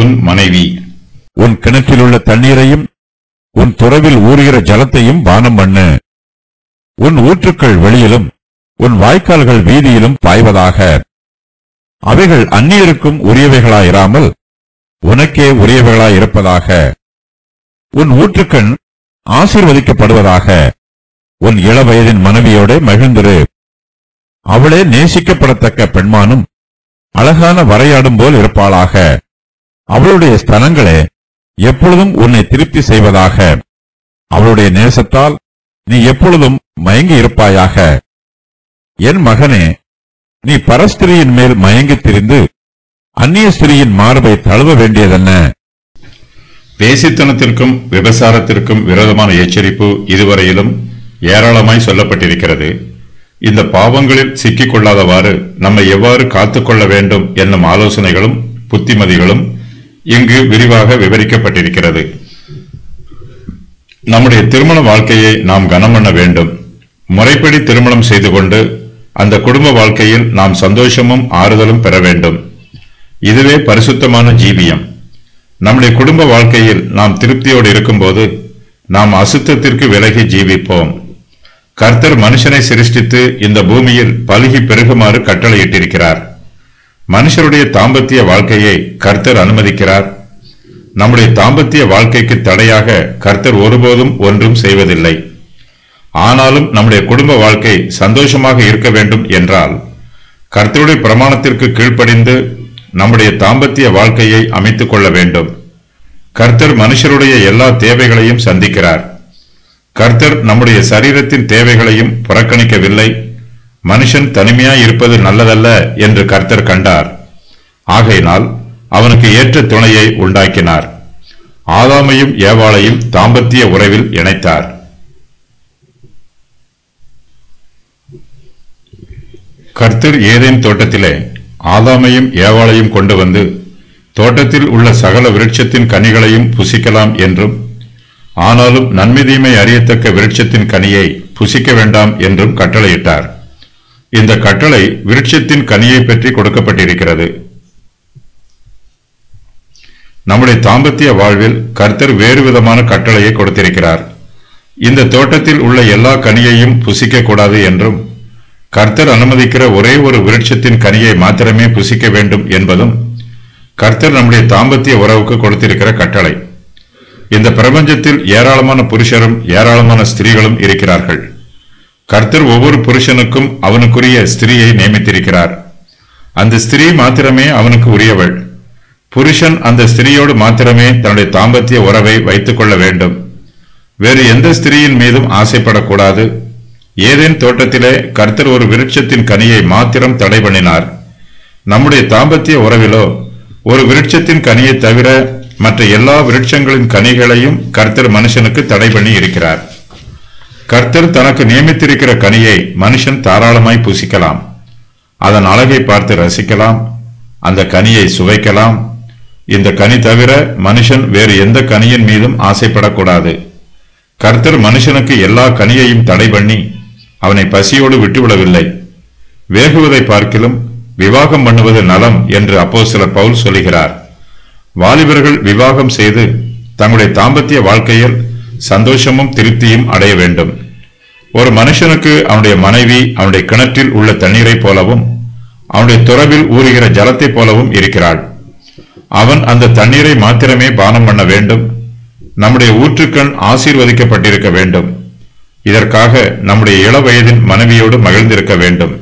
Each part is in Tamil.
உன் மனைவி. உன் கிணற்றிலுள்ள தண்ணீரையும் உன் துறவில் ஊறுகிற ஜலத்தையும் பானம் பண்ணு. உன் ஊற்றுக்கள் வெளியிலும் உன் வாய்க்கால்கள் வீதியிலும் பாய்வதாக. அவைகள் அந்நியருக்கும் உரியவைகளாயிராமல் உனக்கே உரியவைகளாயிருப்பதாக. உன் ஊற்றுக்கண் ஆசீர்வதிக்கப்படுவதாக. உன் இளவயதின் மனைவியோட மகிழ்ந்திரு. அவளே நேசிக்கப்படத்தக்க பெண்மானும் அழகான வரையாடும் போல் இருப்பாளாக. அவளுடைய ஸ்தனங்களே எப்பொழுதும் உன்னை திருப்தி செய்வதாக. அவளுடைய நேசத்தால் நீ எப்பொழுதும் மயங்கி இருப்பாயாக. என் மகனே, நீ பரஸ்திரியின் மேல் மயங்கித் திரிந்து அந்நிய ஸ்திரியின் மார்பை தழுவ வேண்டியதென்ன? வேசித்தனத்திற்கும் விபசாரத்திற்கும் விரோதமான எச்சரிப்பு இதுவரையிலும் ஏராளமாய் சொல்லப்பட்டிருக்கிறது. இந்த பாவங்களில் சிக்கிக் கொள்ளாதவாறு நம்மை எவ்வாறு காத்துக்கொள்ள வேண்டும் என்னும் ஆலோசனைகளும் புத்திமதிகளும் இங்கு விரிவாக விவரிக்கப்பட்டிருக்கிறது. நம்முடைய திருமண வாழ்க்கையை நாம் கனம் பண்ண வேண்டும். முறைப்படி திருமணம் செய்து கொண்டு அந்த குடும்ப வாழ்க்கையில் நாம் சந்தோஷமும் ஆறுதலும் பெற வேண்டும். இதுவே பரிசுத்தமான ஜீவியம். நம்முடைய குடும்ப வாழ்க்கையில் நாம் திருப்தியோடு இருக்கும்போது நாம் அசுத்தத்திற்கு விலகி ஜீவிப்போம். கர்த்தர் மனுஷனை சிருஷ்டித்து இந்த பூமியில் பலுகி பெருகுமாறு கட்டளையிட்டிருக்கிறார். மனுஷருடைய தாம்பத்திய வாழ்க்கையை கர்த்தர் அனுமதிக்கிறார். நம்முடைய தாம்பத்திய வாழ்க்கைக்கு தடையாக கர்த்தர் ஒருபோதும் ஒன்றும் செய்வதில்லை. ஆனாலும் நம்முடைய குடும்ப வாழ்க்கை சந்தோஷமாக இருக்க வேண்டும் என்றால் கர்த்தருடைய பிரமாணத்திற்கு கீழ்ப்படிந்து நம்முடைய தாம்பத்திய வாழ்க்கையை அமைத்துக் கொள்ள வேண்டும். கர்த்தர் மனுஷருடைய எல்லா தேவைகளையும் சந்திக்கிறார். கர்த்தர் நம்முடைய சரீரத்தின் தேவைகளையும் புறக்கணிக்கவில்லை. மனுஷன் தனிமையாய் இருப்பது நல்லதல்ல என்று கர்த்தர் கண்டார். ஆகையினால் அவனுக்கு ஏற்ற துணையை உண்டாக்கினார். ஆதாமையும் ஏவாளையும் தாம்பத்திய உறவில் இணைத்தார். கர்த்தர் ஏதேன் தோட்டத்திலே ஆதாமையும் ஏவாளையும் கொண்டு வந்து தோட்டத்தில் உள்ள சகல விருட்சத்தின் கனிகளையும் புசிக்கலாம் என்றும், ஆனாலும் நன்மை தீமை அறியத்தக்க விருட்சத்தின் கனியை புசிக்க வேண்டாம் என்றும் கட்டளையிட்டார். இந்த கட்டளை விருட்சத்தின் கனியை பற்றி கொடுக்கப்பட்டிருக்கிறது. நம்முடைய தாம்பத்திய வாழ்வில் கர்த்தர் வேறு விதமான கட்டளையை கொடுத்திருக்கிறார். இந்த தோட்டத்தில் உள்ள எல்லா கனியையும் புசிக்க கூடாது என்றும், கர்த்தர் அனுமதிக்கிற ஒரே ஒரு விருட்சத்தின் கனியை மாத்திரமே புசிக்க வேண்டும் என்பதும் கர்த்தர் நம்முடைய தாம்பத்திய உறவுக்கு கொடுத்திருக்கிற கட்டளை. இந்த பிரபஞ்சத்தில் ஏராளமான புருஷரும் ஏராளமான ஸ்திரீகளும் இருக்கிறார்கள். கர்த்தர் ஒவ்வொரு புருஷனுக்கும் அவனுக்குரிய ஸ்திரீயை நியமித்திருக்கிறார். அந்த ஸ்திரீ மாத்திரமே அவனுக்கு உரியவள். புருஷன் அந்த ஸ்திரீயோடு மாத்திரமே தன்னுடைய தாம்பத்திய உறவை வைத்துக் கொள்ள வேண்டும். வேறு எந்த ஸ்திரீயின் மீதும் ஆசைப்படக்கூடாது. ஏதேன் தோட்டத்திலே கர்த்தர் ஒரு விருட்சத்தின் கனியை மாத்திரம் தடை பண்ணினார். நம்முடைய தாம்பத்திய உறவிலோ ஒரு விருட்சத்தின் கனியை தவிர மற்ற எல்லா விருட்சங்களின் கனிகளையும் கர்த்தர் மனுஷனுக்கு தடை பண்ணி இருக்கிறார். கர்த்தர் தனக்கு நியமித்திருக்கிற கனியை மனுஷன் தாராளமாய் புசிக்கலாம். அதன் அழகை பார்த்து ரசிக்கலாம். அந்த கனியை சுவைக்கலாம். இந்த கனி தவிர மனுஷன் வேறு எந்த கனியின் மீதும் ஆசைப்படக்கூடாது. கர்த்தர் மனுஷனுக்கு எல்லா கனியையும் தடை பண்ணி அவனை பசியோடு விட்டுவிடவில்லை. வேகுவதை பார்க்கிலும் விவாகம் பண்ணுவது நலம் என்று அப்போஸ்தலர் பவுல் சொல்லுகிறார். வாலிபர்கள் விவாகம் செய்து தங்களுடைய தாம்பத்திய வாழ்க்கையில் சந்தோஷமும் திருப்தியும் அடைய வேண்டும். ஒரு மனுஷனுக்கு அவனுடைய மனைவி அவனுடைய கிணற்றில் உள்ள தண்ணீரை போலவும் அவனுடைய துறவில் ஊறுகிற ஜலத்தை போலவும் இருக்கிறாள். அவன் அந்த தண்ணீரை மாத்திரமே பானம் பண்ண வேண்டும். நம்முடைய ஊற்றுக்கண் ஆசீர்வதிக்கப்பட்டிருக்க வேண்டும். இதற்காக நம்முடைய இளவயதின் மனைவியோடு மகிழ்ந்திருக்க வேண்டும்.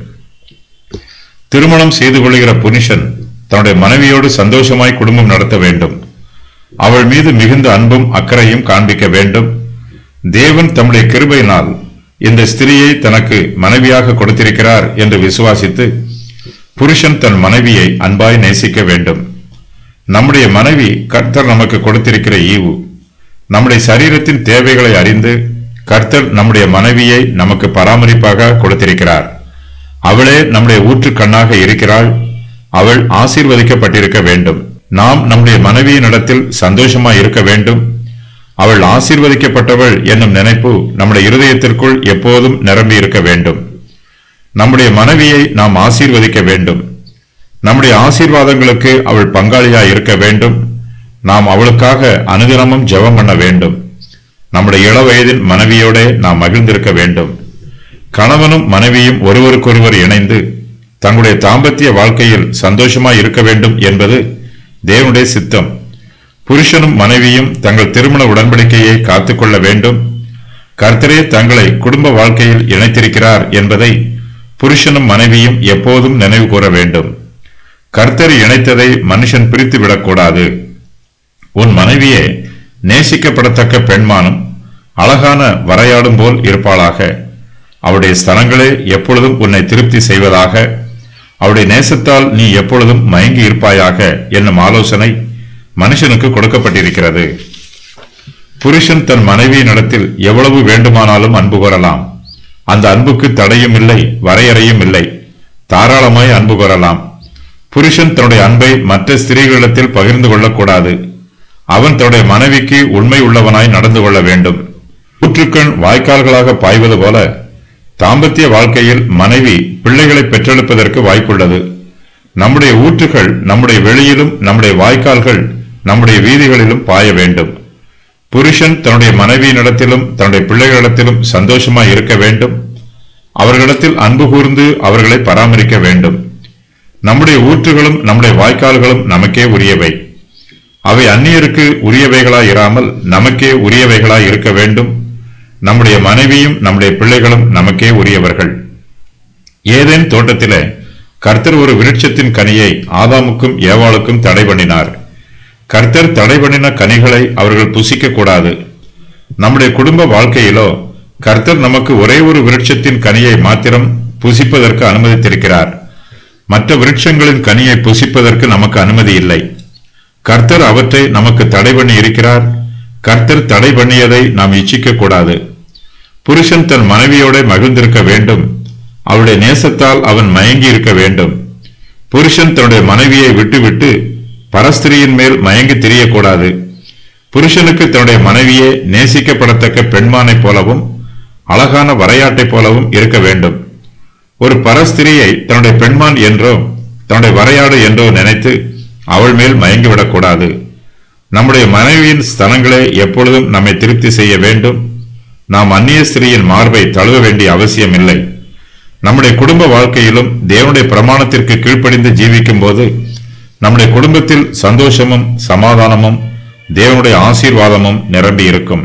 திருமணம் செய்து கொள்கிற புருஷன் தன்னுடைய மனைவியோடு சந்தோஷமாய் குடும்பம் நடத்த வேண்டும். அவள் மீது மிகுந்த அன்பும் அக்கறையும் காண்பிக்க வேண்டும். தேவன் தம்முடைய கிருபையினால் இந்த ஸ்திரியை தனக்கு மனைவியாக கொடுத்திருக்கிறார் என்று விசுவாசித்து புருஷன் தன் மனைவியை அன்பாய் நேசிக்க வேண்டும். நம்முடைய மனைவி கர்த்தர் நமக்கு கொடுத்திருக்கிற ஈவு. நம்முடைய சரீரத்தின் தேவைகளை அறிந்து கர்த்தர் நம்முடைய மனைவியை நமக்கு பராமரிப்பாக கொடுத்திருக்கிறார். அவளே நம்முடைய ஊற்று கண்ணாக இருக்கிறாள். அவள் ஆசீர்வதிக்கப்பட்டிருக்க வேண்டும். நாம் நம்முடைய மனைவியின் இடத்தில் சந்தோஷமாய் இருக்க வேண்டும். அவள் ஆசீர்வதிக்கப்பட்டவள் என்னும் நினைப்பு நம்முடைய இருதயத்திற்குள் எப்போதும் நிரம்பி இருக்க வேண்டும். நம்முடைய மனைவியை நாம் ஆசீர்வதிக்க வேண்டும். நம்முடைய ஆசீர்வாதங்களுக்கு அவள் பங்காளியாய் இருக்க வேண்டும். நாம் அவளுக்காக அனுதினமும் ஜெபம் பண்ண வேண்டும். நம்முடைய இள வயதின் மனைவியோட நாம் மகிழ்ந்திருக்க வேண்டும். கணவனும் மனைவியும் ஒருவருக்கொருவர் இணைந்து தங்களுடைய தாம்பத்திய வாழ்க்கையில் சந்தோஷமாய் இருக்க வேண்டும் என்பது தேவனுடைய சித்தம். புருஷனும் மனைவியும் தங்கள் திருமண உடன்படிக்கையை காத்துக்கொள்ள வேண்டும். கர்த்தரே தங்களை குடும்ப வாழ்க்கையில் இணைத்திருக்கிறார் என்பதை புருஷனும் மனைவியும் எப்போதும் நினைவு கூற வேண்டும். கர்த்தர் இணைத்ததை மனுஷன் பிரித்து விடக்கூடாது. உன் மனைவியே நேசிக்கப்படத்தக்க பெண்மானும் அழகான வரையாடும் போல் இருப்பாளாக. அவருடைய ஸ்தலங்களே எப்பொழுதும் உன்னை திருப்தி செய்வதாக. அவருடைய நேசத்தால் நீ எப்பொழுதும் மயங்கி இருப்பாயாக என்னும் ஆலோசனை மனுஷனுக்கு கொடுக்கப்பட்டிருக்கிறது. புருஷன் தன் மனைவியினிடத்தில் எவ்வளவு வேண்டுமானாலும் அன்பு கூறலாம். அந்த அன்புக்கு தடையும் இல்லை, வரையறையும் இல்லை. தாராளமாய் அன்பு கூறலாம். புருஷன் தன்னுடைய அன்பை மற்ற ஸ்திரீகளிடத்தில் பகிர்ந்து கொள்ளக்கூடாது. அவன் தன்னுடைய மனைவிக்கு உண்மை உள்ளவனாய் நடந்து கொள்ள வேண்டும். ஊற்றுக்கண் வாய்க்கால்களாக பாய்வது போல தாம்பத்திய வாழ்க்கையில் மனைவி பிள்ளைகளை பெற்றெடுப்பதற்கு வாய்ப்புள்ளது. நம்முடைய ஊற்றுகள் நம்முடைய வெளியிலும் நம்முடைய வாய்க்கால்கள் நம்முடைய வீதிகளிலும் பாய வேண்டும். புருஷன் தன்னுடைய மனைவியினிடத்திலும் தன்னுடைய பிள்ளைகளிடத்திலும் சந்தோஷமாய் இருக்க வேண்டும். அவர்களிடத்தில் அன்பு கூர்ந்து அவர்களை பராமரிக்க வேண்டும். நம்முடைய ஊற்றுகளும் நம்முடைய வாய்க்கால்களும் நமக்கே உரியவை. அவை அந்நியருக்கு உரியவைகளாய் இராமல் நமக்கே உரியவைகளாய் இருக்க வேண்டும். நம்முடைய மனைவியும் நம்முடைய பிள்ளைகளும் நமக்கே உரியவர்கள். ஏதேன் தோட்டத்திலே கர்த்தர் ஒரு விருட்சத்தின் கனியை ஆதாமுக்கும் ஏவாளுக்கும் தடை பண்ணினார். கர்த்தர் தடை பண்ணின கனிகளை அவர்கள் புசிக்க கூடாது. நம்முடைய குடும்ப வாழ்க்கையிலோ கர்த்தர் நமக்கு ஒரே ஒரு விருட்சத்தின் கனியை மாத்திரம் புசிப்பதற்கு அனுமதித்திருக்கிறார். மற்ற விருட்சங்களின் கனியை புசிப்பதற்கு நமக்கு அனுமதி இல்லை. கர்த்தர் அவற்றை நமக்கு தடை பண்ணி இருக்கிறார். கர்த்தர் தடை பண்ணியதை நாம் இச்சிக்க கூடாது. புருஷன் தன் மனைவியோட மகிழ்ந்திருக்க வேண்டும். அவருடைய நேசத்தால் அவன் மயங்கி இருக்க வேண்டும். புருஷன் தன்னுடைய மனைவியை விட்டுவிட்டு பரஸ்திரியின் மேல் மயங்கி திரியக்கூடாது. புருஷனுக்கு தன்னுடைய மனைவியே நேசிக்கப்படத்தக்க பெண்மானைப் போலவும் அழகான வரையாட்டைப் போலவும் இருக்க வேண்டும். ஒரு பரஸ்திரியை தன்னுடைய பெண்மான் என்றோ தன்னுடைய வரையாடு என்றோ நினைத்து அவள் மேல் மயங்கிவிடக்கூடாது. நம்முடைய மனைவியின் ஸ்தனங்களே எப்பொழுதும் நம்மை திருப்தி செய்ய வேண்டும். நாம் அந்நிய ஸ்திரீயின் மார்பை தழுவ வேண்டிய அவசியம் இல்லை. நம்முடைய குடும்ப வாழ்க்கையிலும் தேவனுடைய பிரமாணத்திற்கு கீழ்ப்படிந்து ஜீவிக்கும் போது நம்முடைய குடும்பத்தில் சந்தோஷமும் சமாதானமும் தேவனுடைய ஆசீர்வாதமும் நிரம்பி இருக்கும்.